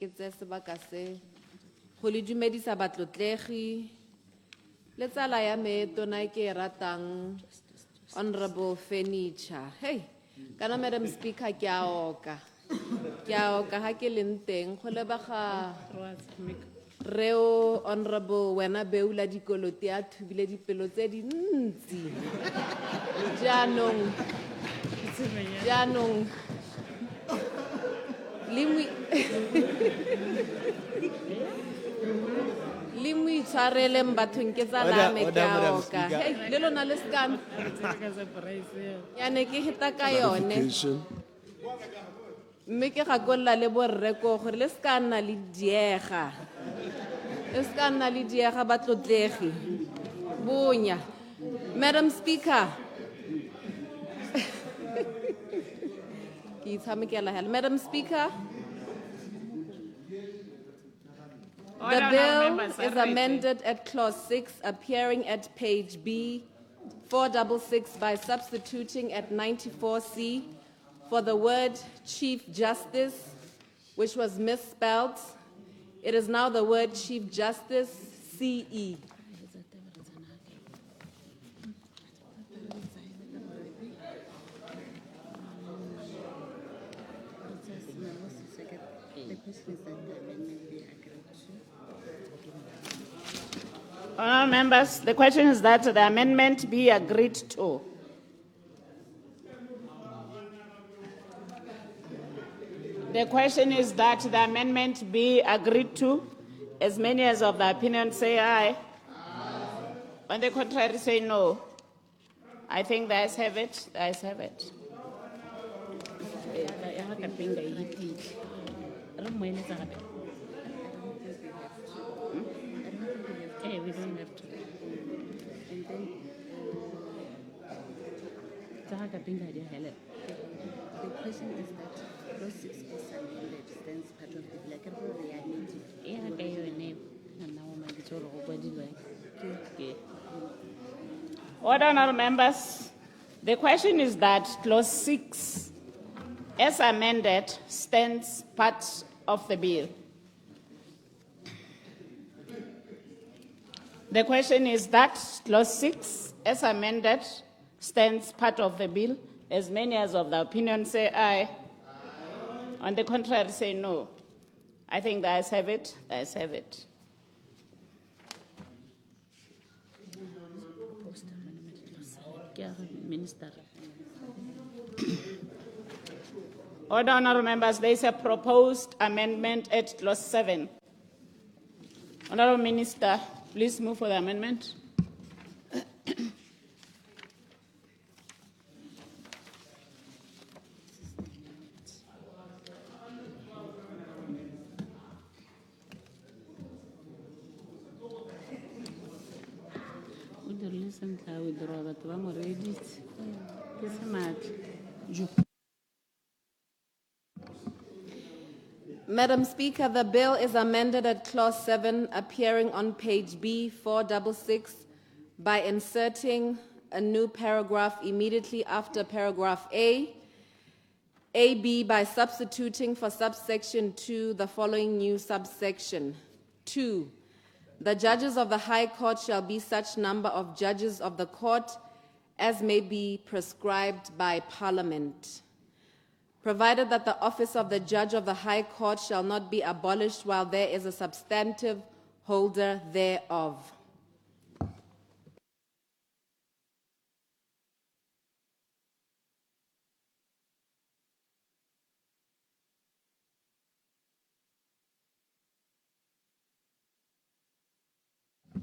ke tse sebaka se go le dumedisa batlotlegi le tsala ya me tona ke e ratang Honorable Furniture. Hey, kana Madam Speaker ke a oka ha ke leng teng go lebaga reo Honorable wena beula dikoloti a thubile dipelo tse dintsi jaanong le mo itshwareleng bathong ke tsa lame ke a oka hey le lona le scan yane ke hita ka yone mme ke gakolla le borre ko gore le scan na le diega batlotlegi bonya Madam Speaker Madam Speaker, the bill is amended at clause 6, appearing at page B 466 by substituting at 94C for the word Chief Justice, which was misspelled. It is now the word Chief Justice, CE. Honourable members, the question is that the amendment be agreed to. The question is that the amendment be agreed to. As many as of the opinion say aye. On the contrary say no. I think the ayes have it. The ayes have it. We don't have to. And then, the question is that clause 6 is amended, stands part of the black reality. Order, honourable members. The question is that clause 6, as amended, stands part of the bill. The question is that clause 6, as amended, stands part of the bill. As many as of the opinion say aye. On the contrary, say no. I think the ayes have it. The ayes have it. Minister. Order, honourable members, there is a proposed amendment at clause 7. Honourable Minister, please move for the amendment. Madam Speaker, the bill is amended at clause 7, appearing on page B 466 by inserting a new paragraph immediately after paragraph A. AB by substituting for subsection 2 the following new subsection. 2. The judges of the High Court shall be such number of judges of the court as may be prescribed by Parliament, provided that the office of the Judge of the High Court shall not be abolished while there is a substantive holder thereof.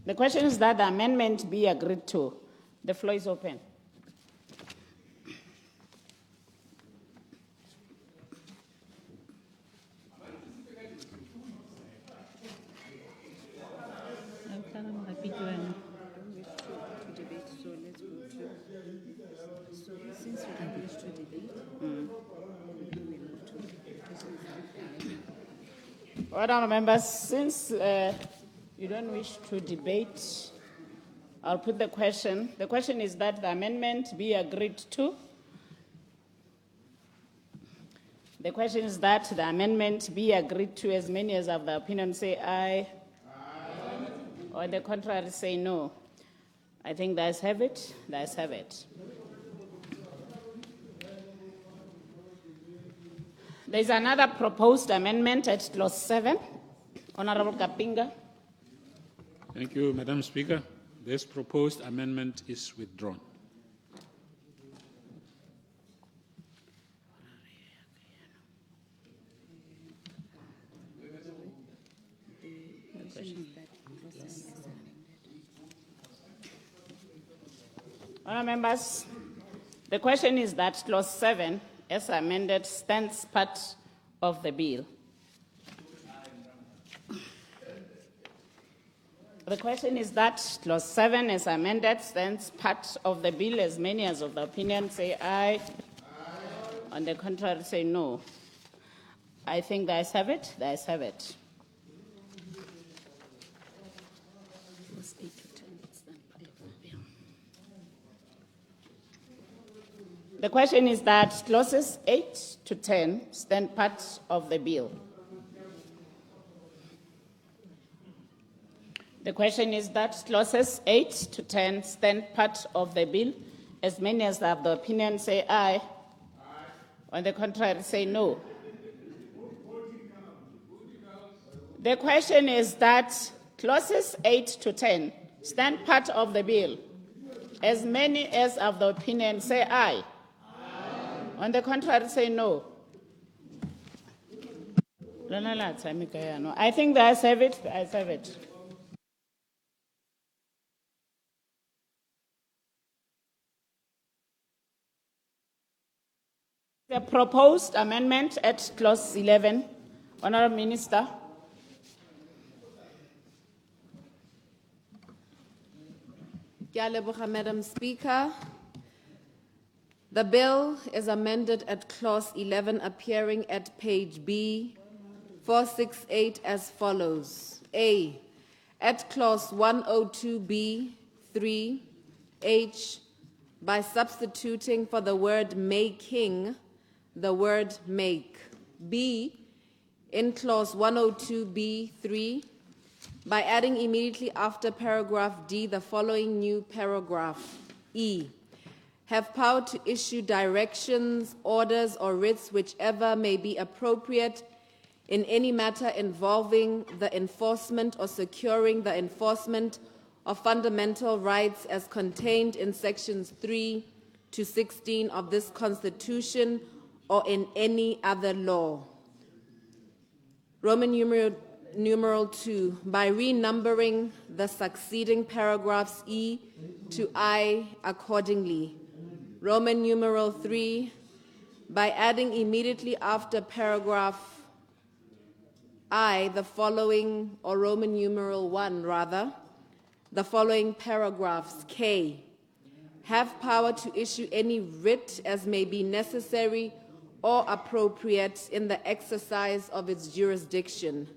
The question is that the amendment be agreed to. The floor is open. Since you don't wish to debate, Order, members, since you don't wish to debate, I'll put the question. The question is that the amendment be agreed to. The question is that the amendment be agreed to. As many as of the opinion say aye. Or the contrary say no. I think the ayes have it. The ayes have it. There is another proposed amendment at clause 7. Honorable Kapinga. Thank you, Madam Speaker. This proposed amendment is withdrawn. Honourable members, the question is that clause 7, as amended, stands part of the bill. The question is that clause 7, as amended, stands part of the bill. As many as of the opinion say aye. On the contrary, say no. I think the ayes have it. The ayes have it. Clause 8 to 10 stand part of the bill. The question is that clauses 8 to 10 stand part of the bill. The question is that clauses 8 to 10 stand part of the bill. As many as have the opinion say aye. On the contrary, say no. The question is that clauses 8 to 10 stand part of the bill. As many as have the opinion say aye. On the contrary, say no. I think the ayes have it. The ayes have it. The proposed amendment at clause 11. Honourable Minister. Ke a leboga, Madam Speaker. The bill is amended at clause 11, appearing at page B, 468 as follows. A, at clause 102B, 3H, by substituting for the word making, the word make. B, in clause 102B3, by adding immediately after paragraph D the following new paragraph. E, have power to issue directions, orders, or writs, whichever may be appropriate in any matter involving the enforcement or securing the enforcement of fundamental rights as contained in sections 3 to 16 of this Constitution or in any other law. Roman numeral 2, by renumbering the succeeding paragraphs E to I accordingly. Roman numeral 3, by adding immediately after paragraph I the following, or Roman numeral 1 rather, the following paragraphs. K, have power to issue any writ as may be necessary or appropriate in the exercise of its jurisdiction.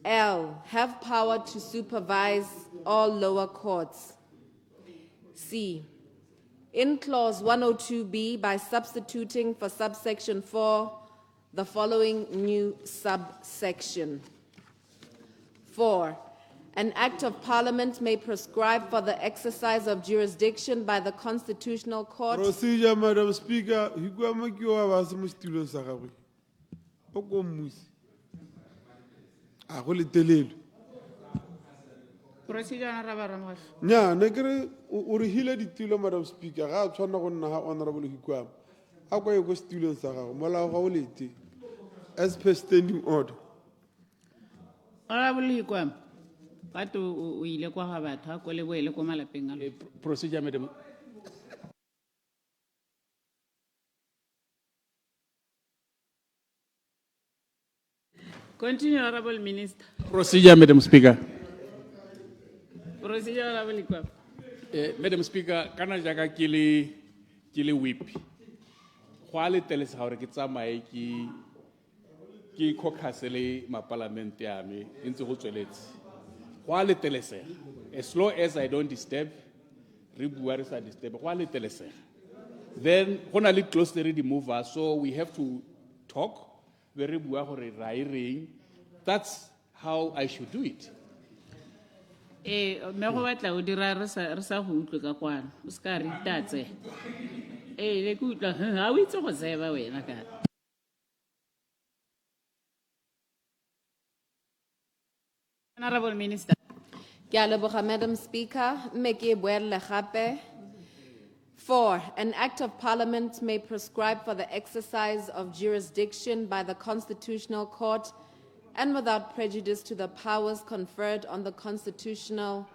L, have power to supervise all lower courts. C, in clause 102B, by substituting for subsection 4 the following new subsection. 4, an act of parliament may prescribe for the exercise of jurisdiction by the constitutional court. Procedure, Madam Speaker. Procedure, Honourable Ramos. Nya, negre urihile ditilo, Madam Speaker. Ga tshwana go nna honorable Hikwama. A kwa go stilo sa gago. Molao ga o lete. As per standing order. Honourable Hikwama. But o ile kwa ga batho a ko le boele ko malapeng a lona. Procedure, Madam. Continue, Honourable Minister. Procedure, Madam Speaker. Procedure, Honourable Hikwama. Madam Speaker, kana jaaka ke le whip. Go a letelesega gore ke tsamaye ke caucus le ma parliament ya me ntse go tsweletse. Go a letelesega. As long as I don't disturb, re bua re sa disturb, go a letelesega. Then go na le clause re di mover, so we have to talk, very bua gore ra e reng. That's how I should do it. Me go batla o dira re sa go utlwe ka kwana o ska re itatse le ke utlwa ha o itse go tseba wena ka Honorable Minister. Ke a leboga, Madam Speaker. Mme ke boele gape. 4. An act of parliament may prescribe for the exercise of jurisdiction by the Constitutional Court and without prejudice to the powers conferred on the Constitutional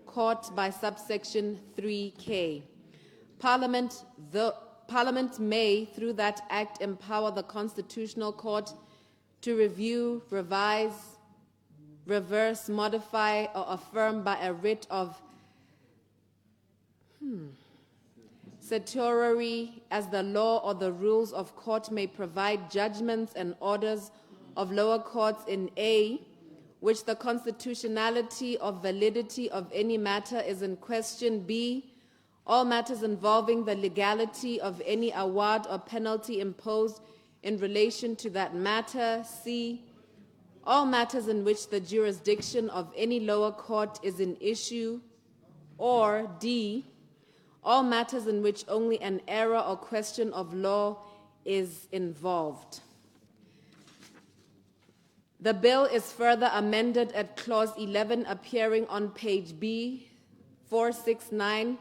Court by subsection 3K. Parliament may, through that act, empower the Constitutional Court to review, revise, reverse, modify, or affirm by a writ of certiorari as the law or the rules of court may provide judgments and orders of lower courts in A, which the constitutionality or validity of any matter is in question. B, all matters involving the legality of any award or penalty imposed in relation to that matter. C, all matters in which the jurisdiction of any lower court is in issue. Or D, all matters in which only an error or question of law is involved. The bill is further amended at Clause 11, appearing on page B 469,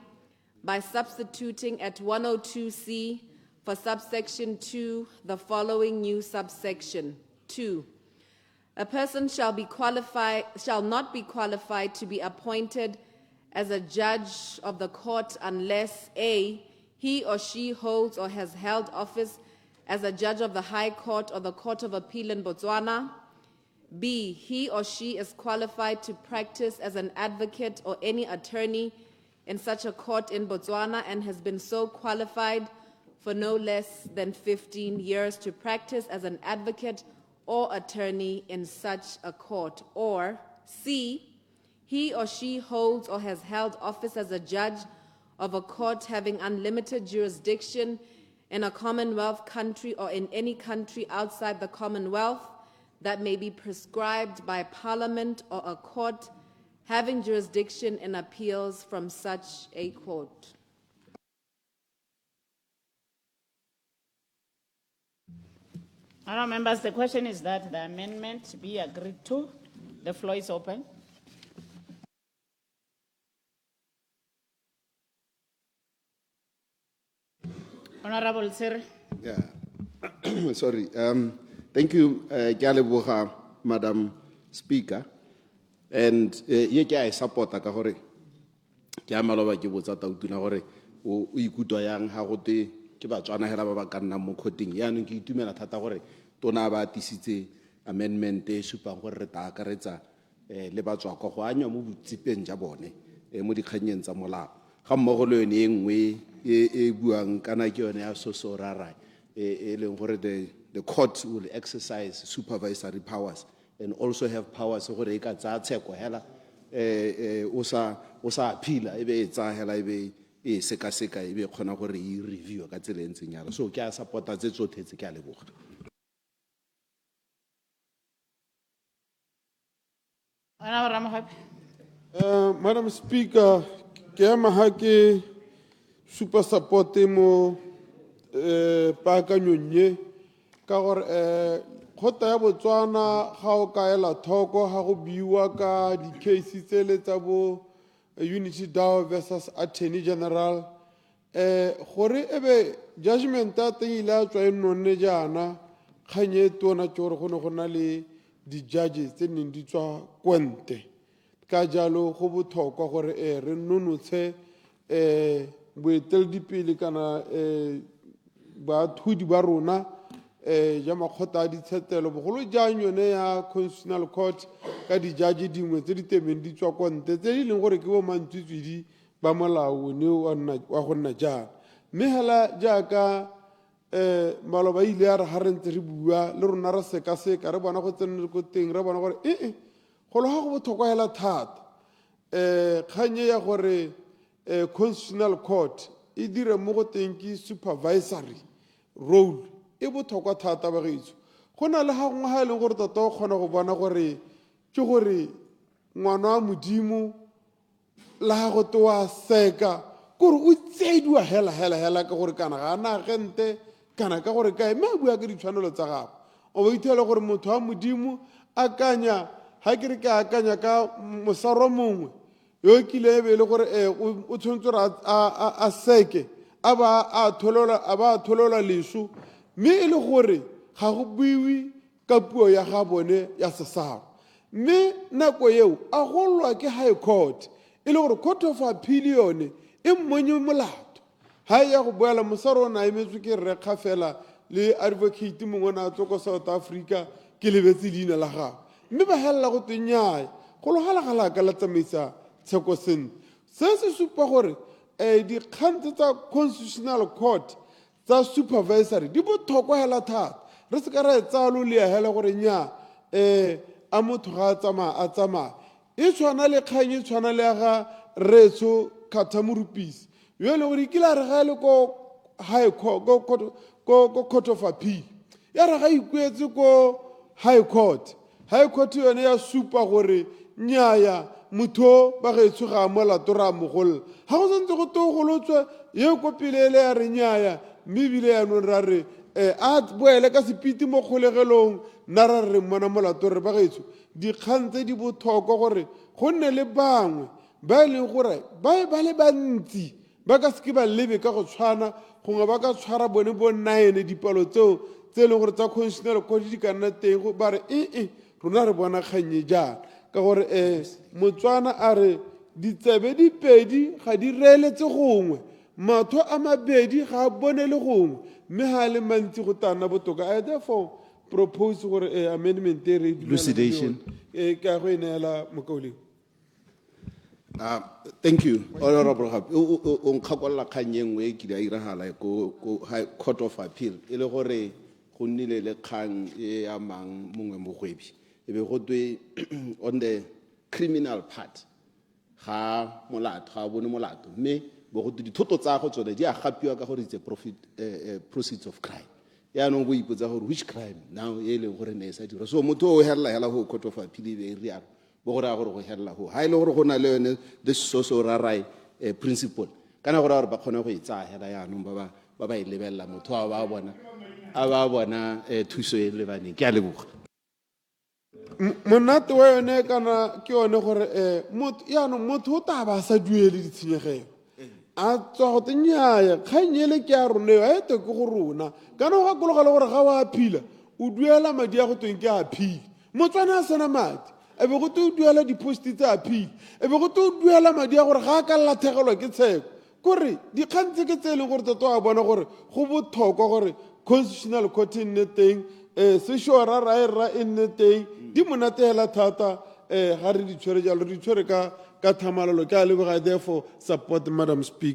by substituting at 102C for subsection 2 the following new subsection. 2. A person shall not be qualified to be appointed as a judge of the court unless A, he or she holds or has held office as a judge of the High Court or the Court of Appeal in Botswana. B, he or she is qualified to practice as an advocate or any attorney in such a court in Botswana and has been so qualified for no less than 15 years to practice as an advocate or attorney in such a court. Or C, he or she holds or has held office as a judge of a court having unlimited jurisdiction in a Commonwealth country or in any country outside the Commonwealth that may be prescribed by Parliament or a court having jurisdiction in appeals from such a court. Honourable members, the question is that the amendment be agreed to. The floor is open. Honourable Sir. Yeah, sorry. Thank you, Kyaleboga, Madam Speaker. And ye ke I support ka gore ke a maloba ke botsa tautuna gore o ikutwa yang ha go te ke Batswana hela ba ba ka nna mo courting ya no ke itumela thata gore tona ba tisitse amendment e supang gore re ta akaretsa le batswa go anya mo botsipeng ja bone mo dikganyeng tsa molao ga mmogo le yone engwe e buang kana ke yone ya sosorara e leng gore the court will exercise supervisory powers and also have powers gore e ka tsa tsheko hela o sa appeala e be e tsa hela e be e seka e be khona gore e review ka tsela entseng yalo so ke a supporta tse tsothetse ke a leboga. Madam Speaker, ke ema ha ke super support mo paakanyong ye ka gore kgota ya Botswana ga o ka ela thoko ga go biwa ka di-case tsele tsa bo Unity Dow versus Attorney General gore ebe judgment ya teng ile a tswa e nonne jaana kgang e tona ke gore go ne go na le di-judges tse neng di tswa kwente ka jalo go botlhokwa gore re nonotshe boeteledipele kana bathudi ba rona ja makgotla a ditshetelo bogolo jang yone ya Constitutional Court ka di-judge dingwe tse di temeng di tswa konte tse di leng gore ke bo mantswitswedi ba molao ne wa go nna jang mme hela jaaka maloba ile ya re ga re ntse re bua le rona re sekaseka re bona go tsenele ko teng re bona gore go lo ga go botlhokwa hela thata kganye ya gore Constitutional Court e dire mo go teng ke supervisory role e botlhokwa thata bagetso go na le ga ngwe ga e leng gore tota o kgona go bona gore ke gore ngwana wa modimo la ga go te wa seka kore o tsediwa hela ka gore kana ga ana gente kana ka gore kae mme a bua ka ditshwanelo tsa gago o ba ithela gore motho wa modimo akanya ha ke re ke akanya ka mosaro mongwe yo kile be le gore o tshwantse re a seke a ba a tholola lesu mme e le gore ga go buiwe ka puo ya ga bone ya sesao mme nako eo a golwa ke high court e le gore court of appeal yone e mmonye molato ha ya go boela mosaro na emetswe ke re kga fela le advocate mongwe na tsoko South Africa ke lebetse leina la gago mme ba hella go tenyaya go logala ka la tsamaisa tsheko sentle se se supa gore dikgante tsa constitutional court tsa supervisory di botlhokwa hela thata re se ka ra etsalo le ya hela gore nya a motho ga a tsamaya e tshwana le kgang e tshwana le ga retso khathamorupisi yo le gore kila re ga le ko high court ko court of appeal ya re ga ikwetse ko high court yone ya supa gore nyaya motho ba gaetsho ga molato ra mogolola ga go santse go togolotswe ye ko pele ya re nyaya mme ebile yaanong ra re a boele ka sepiti mo kgolegelong nna ra re mmona molato re ba gaetsho dikgang tse di botlhokwa gore go nne le bangwe ba e leng gore ba le bantsi ba ka seke ba lebe ka go tshwana gongwe ba ka tshwara bone bo 9 dipalo tseo tse e leng gore tsa constitutional court di ka nna teng ba re rona re bona kgannye jaana ka gore Motswana a re ditsebe di pedi ga di reeletse gongwe matho a mabedi ga a bone le gongwe mme ga le mantsi go tana botoka I therefore propose gore amendment e re Elucidation. ka go ineela mokauleng. Thank you, Honorable Hap. O nkgakolla kgang e nngwe e kile a iragala ko Court of Appeal e le gore go nnile le kgang e amang mongwe mogwebi e be go twe on the criminal part ga molato ga bone molato mme bo go twe dithoto tsa go tsone di a gapiwa ka gore it's a proceeds of crime yaanong bo ipotsa gore which crime now e leng gore ne sa dira so motho o hela go Court of Appeal e be e rialo bo gore a gore go hella go ha ile gore go na le yone the so rarai principle kana gore ba khona go itsa hela yaanong ba ba ilebella motho a ba bona thuso e lebane ke a leboga monate wa yone kana ke yone gore motho o taba sa duele ditshenyegelo a tswa go tenyaya kganyele ke a rone a ete ke go rona kana go gakologa le gore ga wa phila o duela madi a go tweng ke a phila Motswana a sena madi e be go te o duela diposti tsa phila e be go te o duela madi a gore ga a ka lathegelwa ke tsheko kore dikgang tse ke tse e leng gore tota a bona gore go botlhokwa gore constitutional court e nne teng sešora ra e nne teng di monate hela thata ga re di tshwere jalo re di tshwere ka thamalalo ke a leboga therefore support Madam Speaker.